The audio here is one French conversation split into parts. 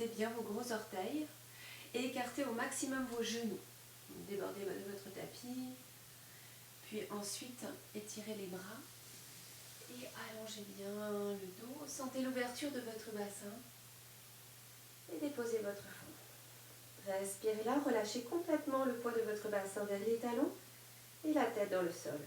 Débordez bien vos gros orteils et écartez au maximum vos genoux. Débordez votre tapis, puis ensuite étirez les bras et allongez bien le dos. Sentez l'ouverture de votre bassin et déposez votre front. Respirez là, relâchez complètement le poids de votre bassin vers les talons et la tête dans le sol.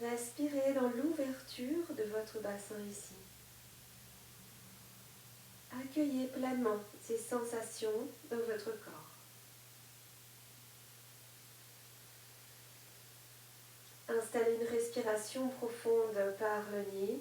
Respirez dans l'ouverture de votre bassin ici. Accueillez pleinement ces sensations dans votre corps. Installez une respiration profonde par le nez.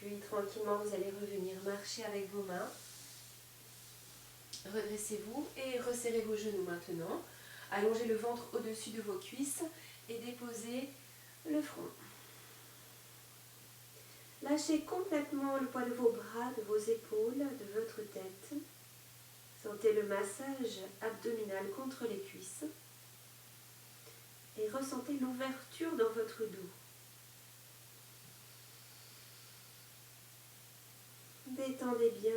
Puis tranquillement, vous allez revenir marcher avec vos mains. Redressez-vous et resserrez vos genoux maintenant. Allongez le ventre au-dessus de vos cuisses et déposez le front. Lâchez complètement le poids de vos bras, de vos épaules, de votre tête. Sentez le massage abdominal contre les cuisses. Et ressentez l'ouverture dans votre dos. Détendez bien.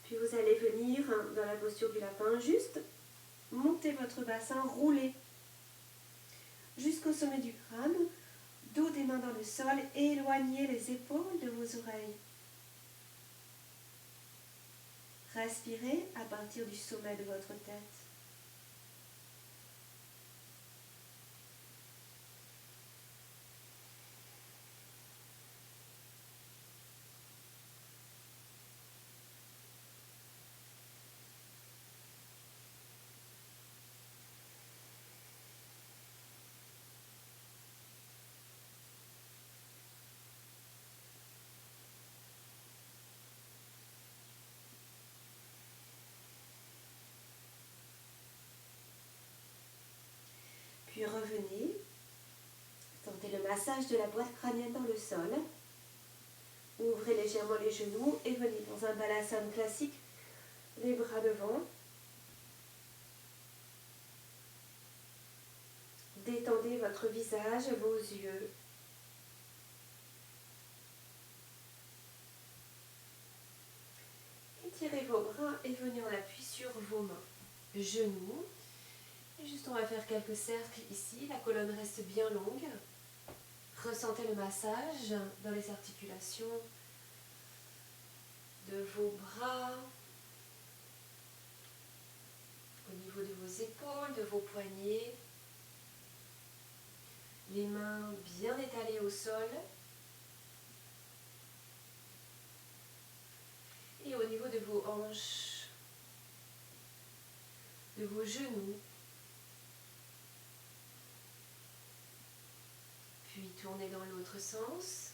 Puis vous allez venir dans la posture du lapin, juste monter votre bassin, rouler jusqu'au sommet du crâne, dos des mains dans le sol, et éloignez les épaules de vos oreilles. Respirez à partir du sommet de votre tête. Puis revenez, sentez le massage de la boîte crânienne dans le sol. Ouvrez légèrement les genoux et venez dans un balasana classique, les bras devant. Détendez votre visage, vos yeux. Étirez vos bras et venez en appui sur vos mains. Genoux. Et juste on va faire quelques cercles ici, la colonne reste bien longue. Ressentez le massage dans les articulations de vos bras, au niveau de vos épaules, de vos poignets. Les mains bien étalées au sol. Et au niveau de vos hanches, de vos genoux. Puis tournez dans l'autre sens.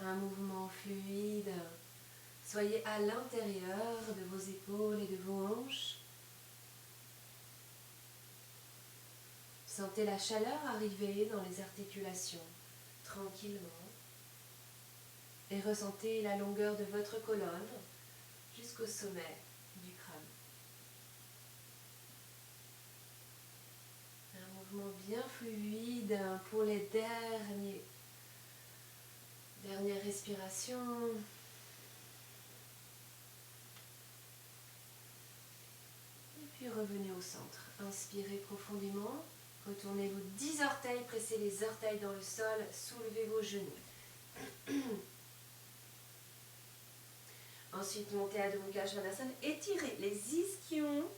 Un mouvement fluide. Soyez à l'intérieur de vos épaules et de vos hanches. Sentez la chaleur arriver dans les articulations, tranquillement. Et ressentez la longueur de votre colonne jusqu'au sommet du crâne. Un mouvement bien fluide pour les dernières respirations. Et puis revenez au centre. Inspirez profondément. Retournez vos 10 orteils, pressez les orteils dans le sol, soulevez vos genoux. Ensuite, montez à Adho Mukha Svanasana, étirez les ischions,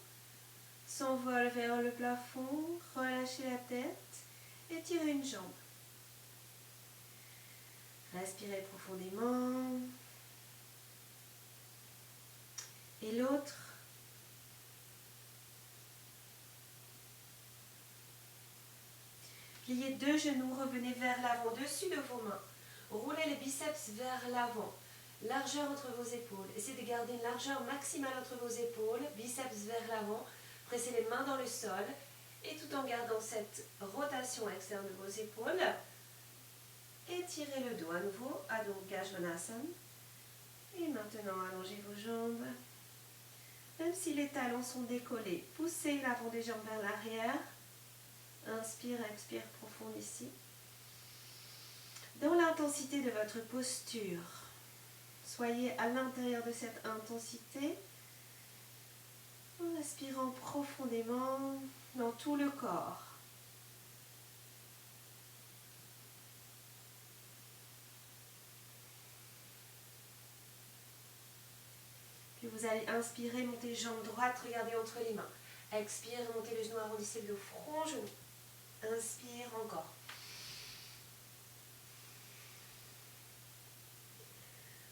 s'envolent vers le plafond, relâchez la tête et étirez une jambe. Respirez profondément. Et l'autre. Pliez deux genoux, revenez vers l'avant, dessus de vos mains. Roulez les biceps vers l'avant. Largeur entre vos épaules. Essayez de garder une largeur maximale entre vos épaules. Biceps vers l'avant. Pressez les mains dans le sol. Et tout en gardant cette rotation externe de vos épaules, étirez le dos à nouveau. Adho Mukha Svanasana. Et maintenant, allongez vos jambes. Même si les talons sont décollés, poussez l'avant des jambes vers l'arrière. Inspire, expire profond ici. Dans l'intensité de votre posture, soyez à l'intérieur de cette intensité en respirant profondément dans tout le corps. Puis vous allez inspirer, montez jambe droite, regardez entre les mains. Expire, montez le genou, arrondissez le dos, front, genou. Inspire encore.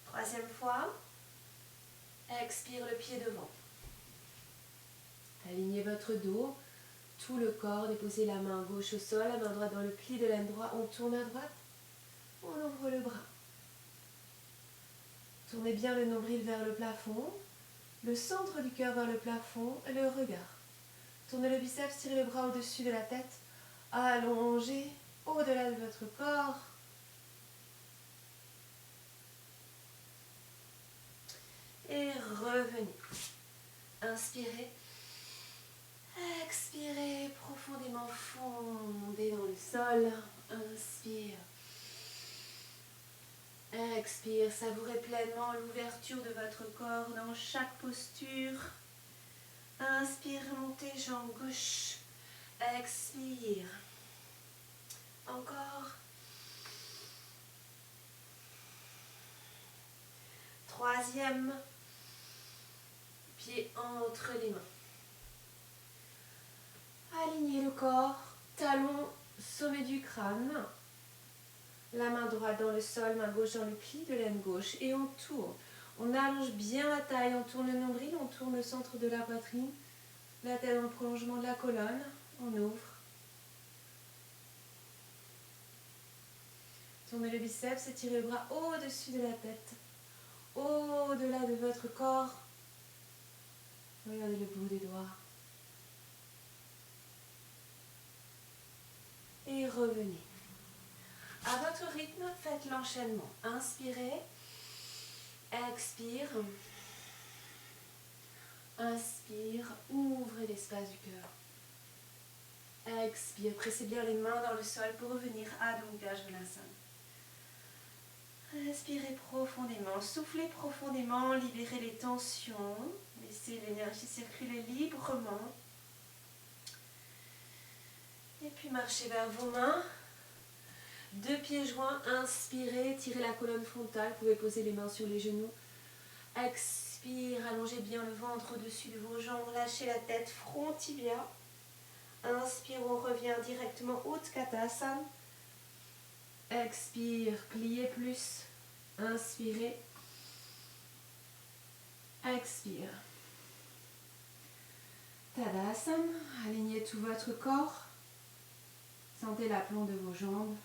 Troisième fois. Expire le pied devant. Alignez votre dos, tout le corps, déposez la main gauche au sol, la main droite dans le pli de l'aine droit. On tourne à droite, on ouvre le bras. Tournez bien le nombril vers le plafond, le centre du cœur vers le plafond et le regard. Tournez le biceps, tirez le bras au-dessus de la tête, allongez au-delà de votre corps. Et revenez. Inspirez. Expirez profondément, fondez dans le sol. Inspire. Expire, savourez pleinement l'ouverture de votre corps dans chaque posture. Inspire, montez, jambe gauche. Expire. Encore. Troisième. Pied entre les mains. Alignez le corps, talon, sommet du crâne. La main droite dans le sol, main gauche dans le pli de l'aine gauche. Et on tourne. On allonge bien la taille, on tourne le nombril, on tourne le centre de la poitrine. La tête dans le prolongement de la colonne. On ouvre. Tournez le biceps, étirez le bras au-dessus de la tête. Au-delà de votre corps. Regardez le bout des doigts. Et revenez. À votre rythme, faites l'enchaînement. Inspirez. Expire. Inspire. Ouvrez l'espace du cœur. Expire. Pressez bien les mains dans le sol pour revenir à Adho Mukha Svanasana. Respirez profondément. Soufflez profondément. Libérez les tensions. Laissez l'énergie circuler librement. Et puis marchez vers vos mains. Deux pieds joints, inspirez, tirez la colonne frontale, vous pouvez poser les mains sur les genoux. Expire, allongez bien le ventre au-dessus de vos jambes, lâchez la tête, front tibia. Inspire, on revient directement Utkatasana. Expire, pliez plus. Inspirez. Expire. Tadasana, alignez tout votre corps. Sentez l'aplomb de vos jambes.